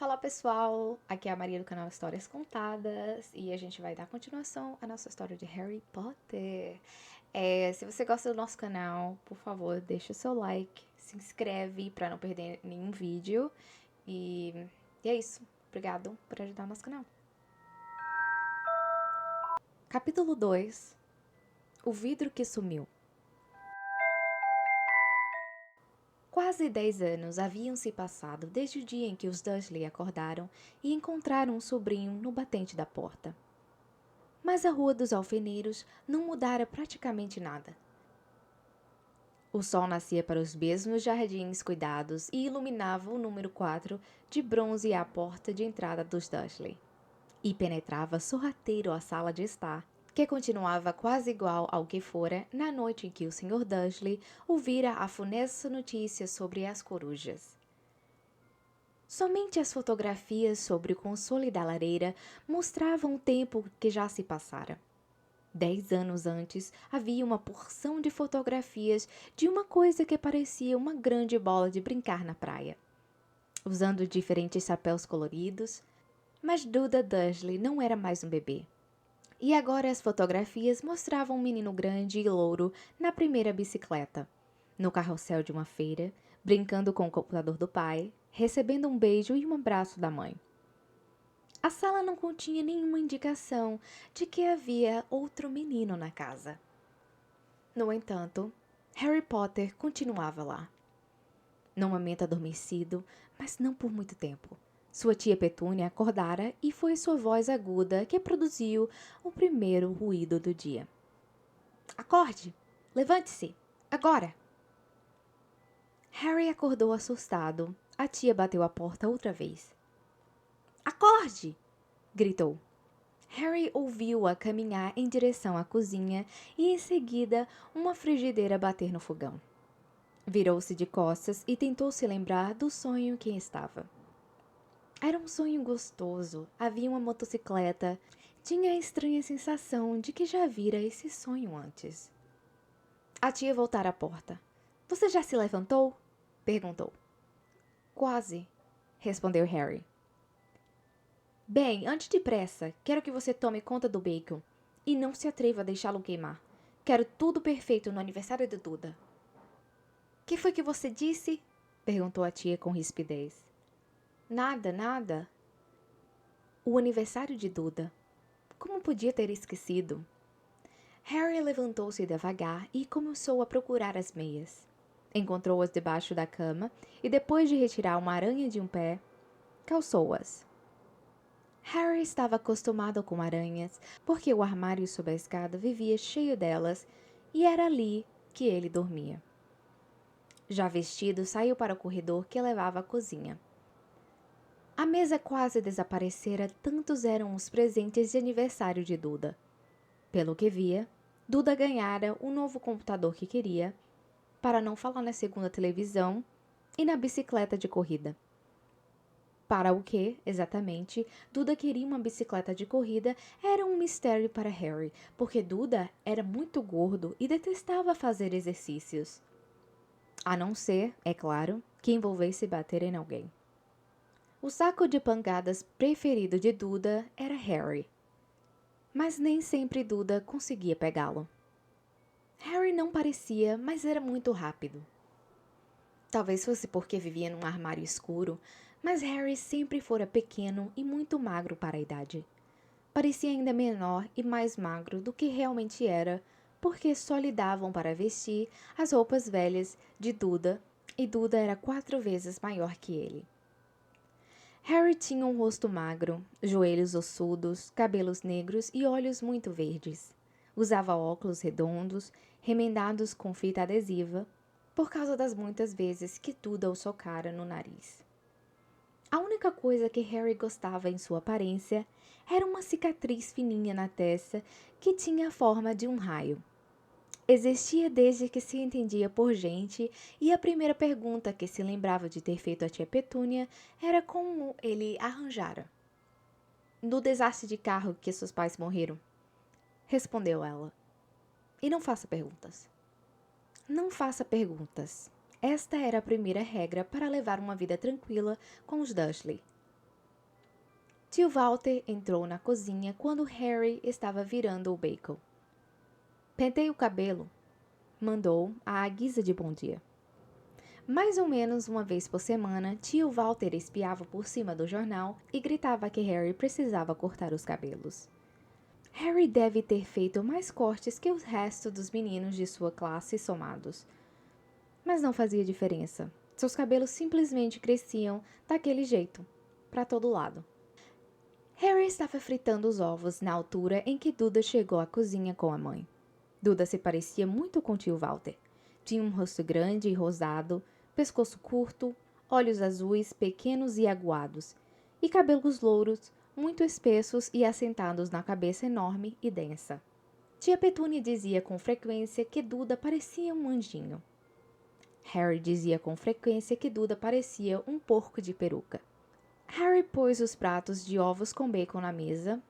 Fala pessoal, aqui é a Maria do canal Histórias Contadas e a gente vai dar continuação à nossa história de Harry Potter. Se você gosta do nosso canal, por favor, deixa o seu like, se inscreve para não perder nenhum vídeo e é isso. Obrigado por ajudar o nosso canal. Capítulo 2: O vidro que sumiu. Quase 10 anos haviam se passado desde o dia em que os Dursley acordaram e encontraram um sobrinho no batente da porta. Mas a Rua dos Alfeneiros não mudara praticamente nada. O sol nascia para os mesmos jardins cuidados e iluminava o número 4 de bronze à porta de entrada dos Dursley. E penetrava sorrateiro a sala de estar, que continuava quase igual ao que fora na noite em que o Sr. Dursley ouvira a funesta notícia sobre as corujas. Somente as fotografias sobre o console da lareira mostravam o tempo que já se passara. 10 anos antes, havia uma porção de fotografias de uma coisa que parecia uma grande bola de brincar na praia, usando diferentes chapéus coloridos, mas Duda Dursley não era mais um bebê. E agora as fotografias mostravam um menino grande e louro na primeira bicicleta, no carrossel de uma feira, brincando com o computador do pai, recebendo um beijo e um abraço da mãe. A sala não continha nenhuma indicação de que havia outro menino na casa. No entanto, Harry Potter continuava lá. Num momento adormecido, mas não por muito tempo. Sua tia Petúnia acordara e foi sua voz aguda que produziu o primeiro ruído do dia. Acorde! Levante-se! Agora! Harry acordou assustado. A tia bateu a porta outra vez. Acorde! Gritou. Harry ouviu-a caminhar em direção à cozinha e, em seguida, uma frigideira bater no fogão. Virou-se de costas e tentou se lembrar do sonho em que estava. Era um sonho gostoso. Havia uma motocicleta. Tinha a estranha sensação de que já vira esse sonho antes. A tia voltara à porta. Você já se levantou? Perguntou. Quase, respondeu Harry. Bem, antes depressa, quero que você tome conta do bacon e não se atreva a deixá-lo queimar. Quero tudo perfeito no aniversário de Duda. Que foi que você disse? Perguntou a tia com rispidez. Nada, nada. O aniversário de Duda. Como podia ter esquecido? Harry levantou-se devagar e começou a procurar as meias. Encontrou-as debaixo da cama e, depois de retirar uma aranha de um pé, calçou-as. Harry estava acostumado com aranhas, porque o armário sob a escada vivia cheio delas e era ali que ele dormia. Já vestido, saiu para o corredor que levava à cozinha. A mesa quase desaparecera, tantos eram os presentes de aniversário de Duda. Pelo que via, Duda ganhara o novo computador que queria, para não falar na segunda televisão e na bicicleta de corrida. Para o que, exatamente, Duda queria uma bicicleta de corrida era um mistério para Harry, porque Duda era muito gordo e detestava fazer exercícios. A não ser, é claro, que envolvesse bater em alguém. O saco de pancadas preferido de Duda era Harry. Mas nem sempre Duda conseguia pegá-lo. Harry não parecia, mas era muito rápido. Talvez fosse porque vivia num armário escuro, mas Harry sempre fora pequeno e muito magro para a idade. Parecia ainda menor e mais magro do que realmente era, porque só lhe davam para vestir as roupas velhas de Duda, e Duda era 4 vezes maior que ele. Harry tinha um rosto magro, joelhos ossudos, cabelos negros e olhos muito verdes. Usava óculos redondos, remendados com fita adesiva, por causa das muitas vezes que Duda o socara no nariz. A única coisa que Harry gostava em sua aparência era uma cicatriz fininha na testa que tinha a forma de um raio. Existia desde que se entendia por gente, e a primeira pergunta que se lembrava de ter feito à tia Petúnia era como ele arranjara. No desastre de carro que seus pais morreram, respondeu ela. E não faça perguntas. Não faça perguntas. Esta era a primeira regra para levar uma vida tranquila com os Dursley. Tio Walter entrou na cozinha quando Harry estava virando o bacon. Pentei o cabelo, mandou à guisa de bom dia. Mais ou menos uma vez por semana, tio Walter espiava por cima do jornal e gritava que Harry precisava cortar os cabelos. Harry deve ter feito mais cortes que o resto dos meninos de sua classe somados. Mas não fazia diferença. Seus cabelos simplesmente cresciam daquele jeito, para todo lado. Harry estava fritando os ovos na altura em que Duda chegou à cozinha com a mãe. Duda se parecia muito com tio Walter. Tinha um rosto grande e rosado, pescoço curto, olhos azuis pequenos e aguados, e cabelos louros, muito espessos e assentados na cabeça enorme e densa. Tia Petúnia dizia com frequência que Duda parecia um anjinho. Harry dizia com frequência que Duda parecia um porco de peruca. Harry pôs os pratos de ovos com bacon na mesa,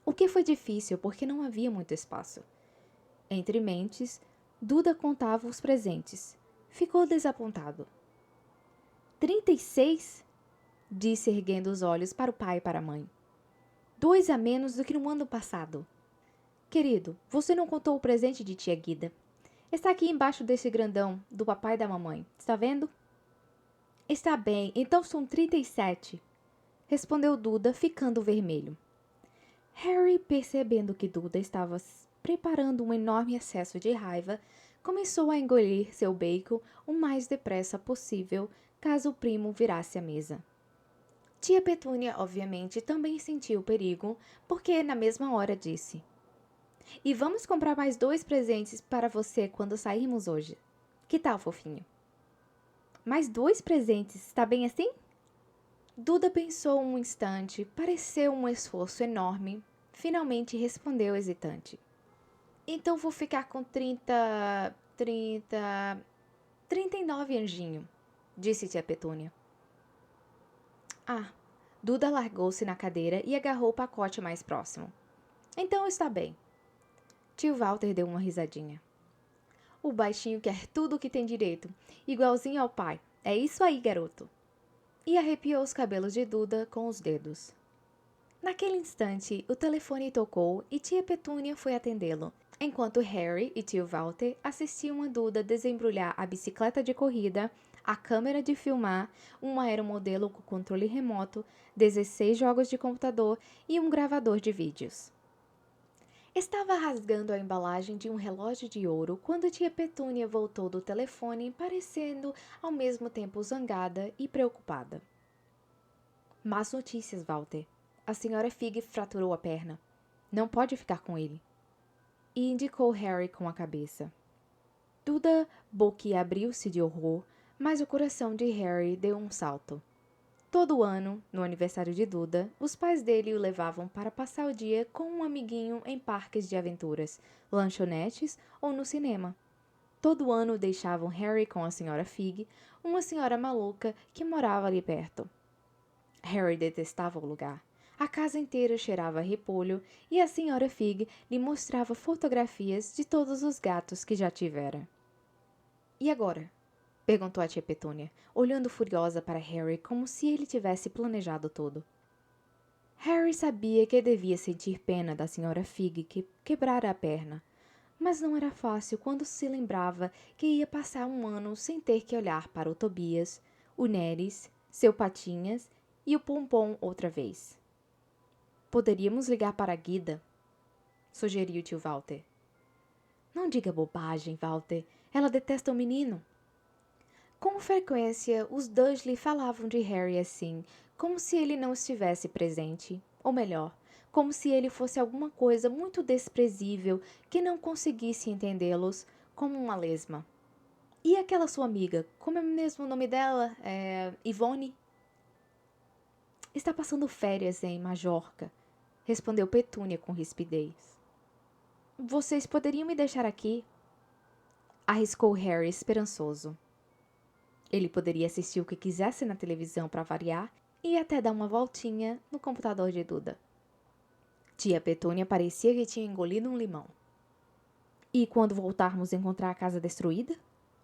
o que foi difícil porque não havia muito espaço. Entre mentes, Duda contava os presentes. Ficou desapontado. 36? Disse erguendo os olhos para o pai e para a mãe. 2 a menos do que no ano passado. Querido, você não contou o presente de tia Guida. Está aqui embaixo desse grandão, do papai e da mamãe. Está vendo? Está bem, então são 37. Respondeu Duda, ficando vermelho. Harry, percebendo que Duda estava preparando um enorme excesso de raiva, começou a engolir seu bacon o mais depressa possível, caso o primo virasse a mesa. Tia Petúnia, obviamente, também sentiu o perigo, porque na mesma hora disse: "E vamos comprar mais 2 presentes para você quando sairmos hoje. Que tal, fofinho?" "Mais 2 presentes, está bem assim?" Duda pensou um instante, pareceu um esforço enorme. Finalmente respondeu hesitante. "Então vou ficar com 39, anjinho", disse tia Petúnia. Duda largou-se na cadeira e agarrou o pacote mais próximo. "Então está bem." Tio Walter deu uma risadinha. "O baixinho quer tudo o que tem direito, igualzinho ao pai. É isso aí, garoto." E arrepiou os cabelos de Duda com os dedos. Naquele instante, o telefone tocou e tia Petúnia foi atendê-lo, enquanto Harry e tio Walter assistiam a Duda desembrulhar a bicicleta de corrida, a câmera de filmar, um aeromodelo com controle remoto, 16 jogos de computador e um gravador de vídeos. Estava rasgando a embalagem de um relógio de ouro quando tia Petúnia voltou do telefone, parecendo ao mesmo tempo zangada e preocupada. "Más notícias, Walter. A senhora Fig fraturou a perna. Não pode ficar com ele." E indicou Harry com a cabeça. Duda boquiabriu-se de horror, mas o coração de Harry deu um salto. Todo ano, no aniversário de Duda, os pais dele o levavam para passar o dia com um amiguinho em parques de aventuras, lanchonetes ou no cinema. Todo ano deixavam Harry com a senhora Fig, uma senhora maluca que morava ali perto. Harry detestava o lugar. A casa inteira cheirava a repolho e a senhora Fig lhe mostrava fotografias de todos os gatos que já tivera. "E agora?" perguntou a tia Petúnia, olhando furiosa para Harry como se ele tivesse planejado tudo. Harry sabia que devia sentir pena da senhora Fig que quebrara a perna, mas não era fácil quando se lembrava que ia passar um ano sem ter que olhar para o Tobias, o Neres, seu Patinhas e o Pompom outra vez. "Poderíamos ligar para a Guida", sugeriu tio Walter. "Não diga bobagem, Walter. Ela detesta o menino." Com frequência, os Dursley falavam de Harry assim, como se ele não estivesse presente, ou melhor, como se ele fosse alguma coisa muito desprezível que não conseguisse entendê-los, como uma lesma. "E aquela sua amiga, como é mesmo o nome dela? Ivone?" "Está passando férias em Majorca", respondeu Petúnia com rispidez. "Vocês poderiam me deixar aqui?" arriscou Harry esperançoso. Ele poderia assistir o que quisesse na televisão para variar e até dar uma voltinha no computador de Duda. Tia Petúnia parecia que tinha engolido um limão. "E quando voltarmos encontrar a casa destruída?"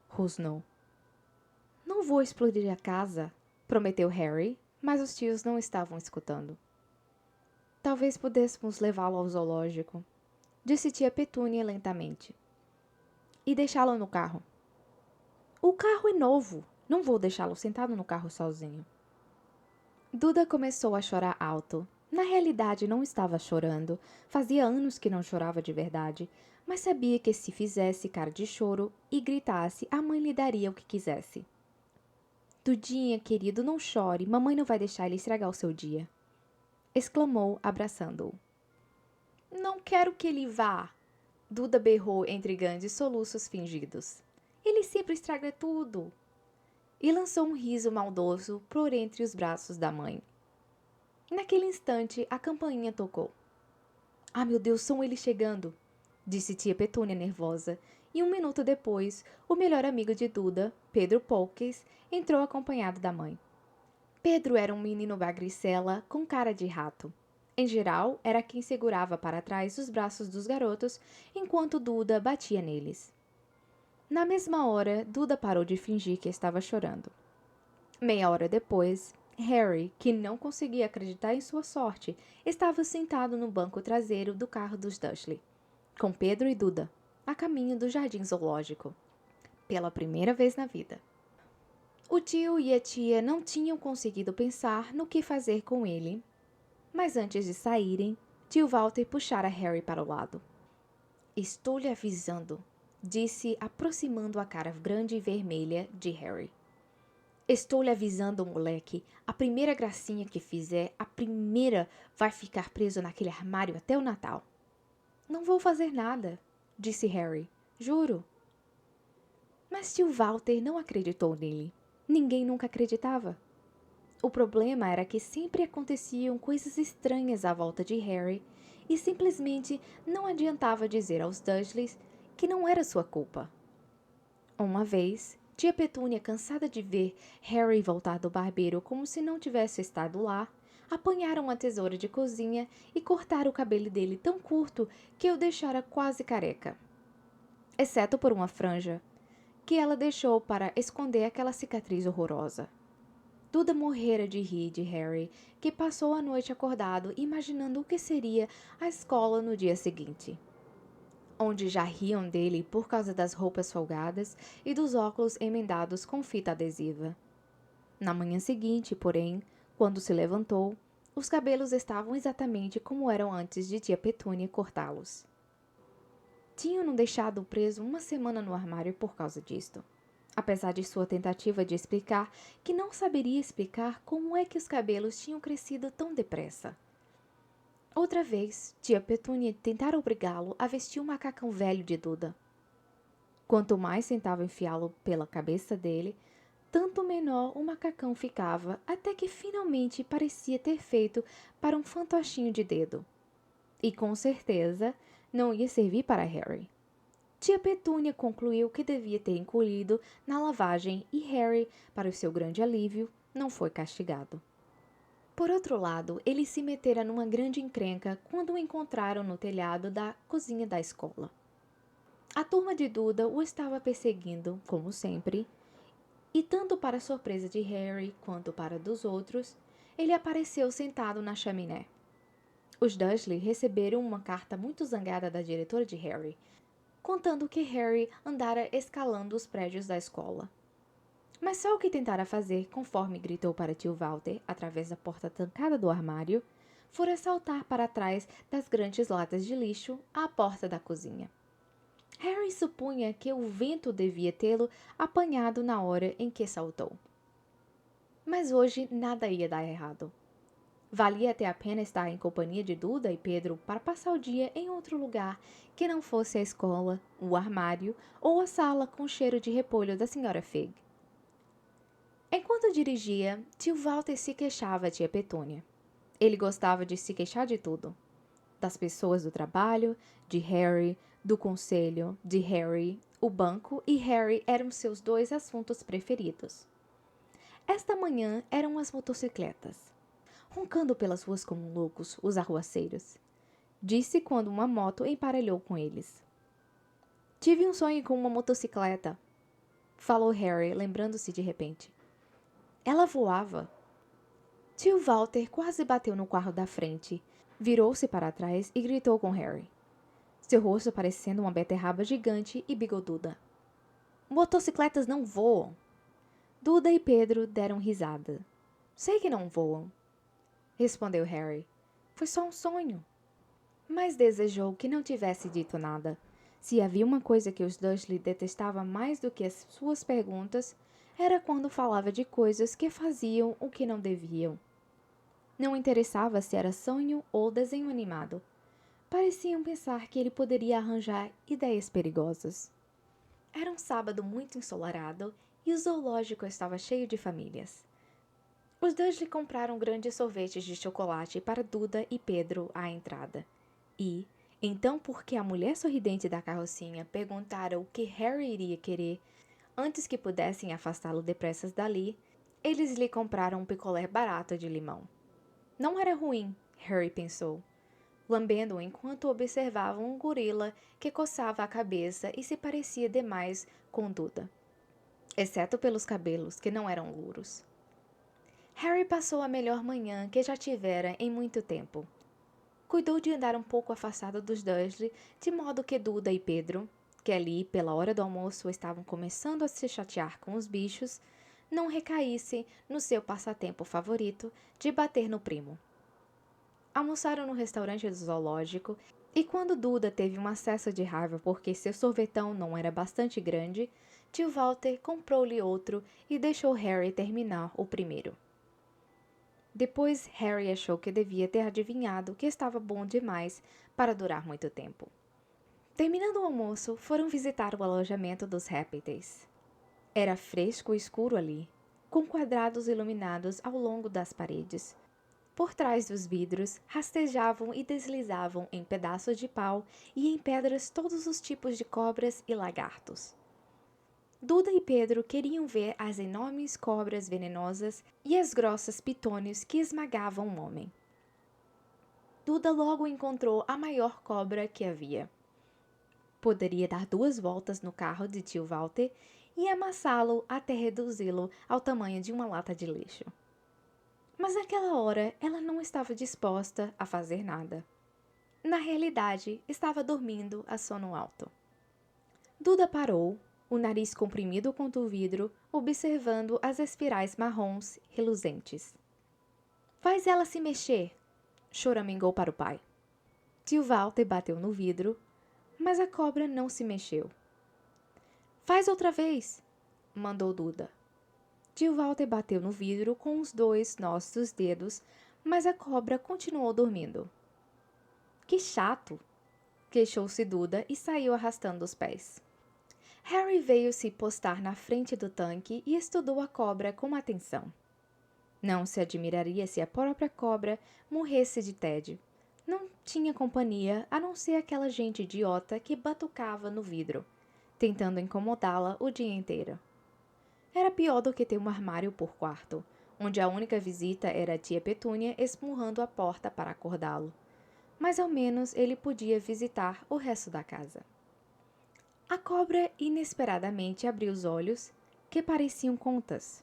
rosnou. "Não vou explodir a casa", prometeu Harry, mas os tios não estavam escutando. Talvez pudéssemos levá-lo ao zoológico, disse tia Petúnia lentamente. E deixá-lo no carro. O carro é novo. Não vou deixá-lo sentado no carro sozinho. Duda começou a chorar alto. Na realidade, não estava chorando. Fazia anos que não chorava de verdade, mas sabia que se fizesse cara de choro e gritasse, a mãe lhe daria o que quisesse. Dudinha, querido, não chore. Mamãe não vai deixar ele estragar o seu dia. Exclamou, abraçando-o. Não quero que ele vá. Duda berrou entre grandes soluços fingidos. Ele sempre estraga tudo. E lançou um riso maldoso por entre os braços da mãe. Naquele instante, a campainha tocou. Ah, meu Deus, são eles chegando, disse tia Petúnia nervosa, e 1 minuto depois, o melhor amigo de Duda, Pedro Polques, entrou acompanhado da mãe. Pedro era um menino magricela com cara de rato. Em geral, era quem segurava para trás os braços dos garotos, enquanto Duda batia neles. Na mesma hora, Duda parou de fingir que estava chorando. Meia hora depois, Harry, que não conseguia acreditar em sua sorte, estava sentado no banco traseiro do carro dos Dursley, com Pedro e Duda, a caminho do jardim zoológico, pela primeira vez na vida. O tio e a tia não tinham conseguido pensar no que fazer com ele, mas antes de saírem, tio Walter puxara Harry para o lado. Estou lhe avisando, disse, aproximando a cara grande e vermelha de Harry. Estou lhe avisando, moleque. A primeira gracinha que fizer, a primeira vai ficar preso naquele armário até o Natal. Não vou fazer nada, disse Harry. Juro. Mas tio Walter não acreditou nele. Ninguém nunca acreditava. O problema era que sempre aconteciam coisas estranhas à volta de Harry e simplesmente não adiantava dizer aos Dursleys que não era sua culpa. Uma vez, tia Petúnia, cansada de ver Harry voltar do barbeiro como se não tivesse estado lá, apanharam uma tesoura de cozinha e cortaram o cabelo dele tão curto que o deixara quase careca. Exceto por uma franja, que ela deixou para esconder aquela cicatriz horrorosa. Duda morrera de rir de Harry, que passou a noite acordado imaginando o que seria a escola no dia seguinte, onde já riam dele por causa das roupas folgadas e dos óculos emendados com fita adesiva. Na manhã seguinte, porém, quando se levantou, os cabelos estavam exatamente como eram antes de tia Petúnia cortá-los. Tinham-no deixado preso 1 semana no armário por causa disto, apesar de sua tentativa de explicar que não saberia explicar como é que os cabelos tinham crescido tão depressa. Outra vez, tia Petúnia tentara obrigá-lo a vestir o macacão velho de Duda. Quanto mais tentava enfiá-lo pela cabeça dele, tanto menor o macacão ficava, até que finalmente parecia ter feito para um fantochinho de dedo. E com certeza não ia servir para Harry. Tia Petúnia concluiu que devia ter encolhido na lavagem e Harry, para o seu grande alívio, não foi castigado. Por outro lado, ele se metera numa grande encrenca quando o encontraram no telhado da cozinha da escola. A turma de Duda o estava perseguindo, como sempre, e tanto para surpresa de Harry quanto para dos outros, ele apareceu sentado na chaminé. Os Dursley receberam uma carta muito zangada da diretora de Harry, contando que Harry andara escalando os prédios da escola. Mas só o que tentara fazer, conforme gritou para tio Walter, através da porta trancada do armário, fora saltar para trás das grandes latas de lixo à porta da cozinha. Harry supunha que o vento devia tê-lo apanhado na hora em que saltou. Mas hoje nada ia dar errado. Valia até a pena estar em companhia de Duda e Pedro para passar o dia em outro lugar que não fosse a escola, o armário ou a sala com cheiro de repolho da senhora Fig. Enquanto dirigia, tio Walter se queixava a tia Petúnia. Ele gostava de se queixar de tudo. Das pessoas do trabalho, de Harry, do conselho, de Harry, o banco e Harry eram seus 2 assuntos preferidos. Esta manhã eram as motocicletas, roncando pelas ruas como loucos, os arruaceiros. Disse quando uma moto emparelhou com eles. Tive um sonho com uma motocicleta, falou Harry, lembrando-se de repente. Ela voava. Tio Walter quase bateu no carro da frente, Virou-se para trás e gritou com Harry, seu rosto parecendo uma beterraba gigante e bigoduda. Motocicletas não voam. Duda e Pedro deram risada. Sei que não voam, respondeu Harry. Foi só um sonho. Mas desejou que não tivesse dito nada. Se havia uma coisa que os Dursley detestavam mais do que as suas perguntas, era quando falava de coisas que faziam o que não deviam. Não interessava se era sonho ou desenho animado. Pareciam pensar que ele poderia arranjar ideias perigosas. Era um sábado muito ensolarado e o zoológico estava cheio de famílias. Os Dursley compraram grandes sorvetes de chocolate para Duda e Pedro à entrada. E, então, porque a mulher sorridente da carrocinha perguntara o que Harry iria querer, antes que pudessem afastá-lo depressas dali, eles lhe compraram um picolé barato de limão. Não era ruim, Harry pensou, lambendo-o enquanto observava um gorila que coçava a cabeça e se parecia demais com Duda, exceto pelos cabelos, que não eram louros. Harry passou a melhor manhã que já tivera em muito tempo. Cuidou de andar um pouco afastado dos Dursley, de modo que Duda e Pedro, que ali pela hora do almoço estavam começando a se chatear com os bichos, não recaíssem no seu passatempo favorito de bater no primo. Almoçaram no restaurante do zoológico e quando Duda teve um acesso de raiva porque seu sorvetão não era bastante grande, tio Walter comprou-lhe outro e deixou Harry terminar o primeiro. Depois, Harry achou que devia ter adivinhado que estava bom demais para durar muito tempo. Terminando o almoço, foram visitar o alojamento dos répteis. Era fresco e escuro ali, com quadrados iluminados ao longo das paredes. Por trás dos vidros, rastejavam e deslizavam em pedaços de pau e em pedras todos os tipos de cobras e lagartos. Duda e Pedro queriam ver as enormes cobras venenosas e as grossas pitônios que esmagavam um homem. Duda logo encontrou a maior cobra que havia. Poderia dar 2 voltas no carro de tio Walter e amassá-lo até reduzi-lo ao tamanho de uma lata de lixo. Mas naquela hora ela não estava disposta a fazer nada. Na realidade, estava dormindo a sono alto. Duda parou, o nariz comprimido contra o vidro, observando as espirais marrons reluzentes. Faz ela se mexer, choramingou para o pai. Tio Walter bateu no vidro, mas a cobra não se mexeu. Faz outra vez, mandou Duda. Tio Walter bateu no vidro com os 2 nós dos dedos, mas a cobra continuou dormindo. Que chato, queixou-se Duda e saiu arrastando os pés. Harry veio se postar na frente do tanque e estudou a cobra com atenção. Não se admiraria se a própria cobra morresse de tédio. Não tinha companhia a não ser aquela gente idiota que batucava no vidro, tentando incomodá-la o dia inteiro. Era pior do que ter um armário por quarto, onde a única visita era a tia Petúnia esmurrando a porta para acordá-lo. Mas ao menos ele podia visitar o resto da casa. A cobra inesperadamente abriu os olhos, que pareciam contas.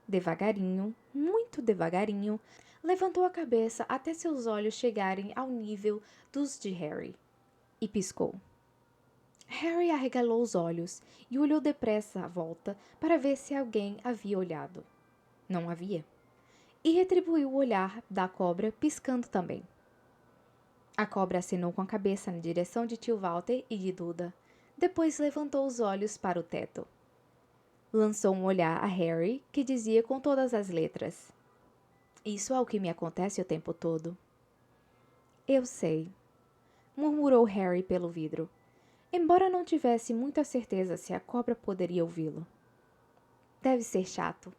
Devagarinho, muito devagarinho, levantou a cabeça até seus olhos chegarem ao nível dos de Harry, e piscou. Harry arregalou os olhos e olhou depressa à volta para ver se alguém havia olhado. Não havia. E retribuiu o olhar da cobra, piscando também. A cobra acenou com a cabeça na direção de tio Walter e de Duda. Depois levantou os olhos para o teto. Lançou um olhar a Harry, que dizia com todas as letras: Isso é o que me acontece o tempo todo. Eu sei, murmurou Harry pelo vidro, embora não tivesse muita certeza se a cobra poderia ouvi-lo. Deve ser chato,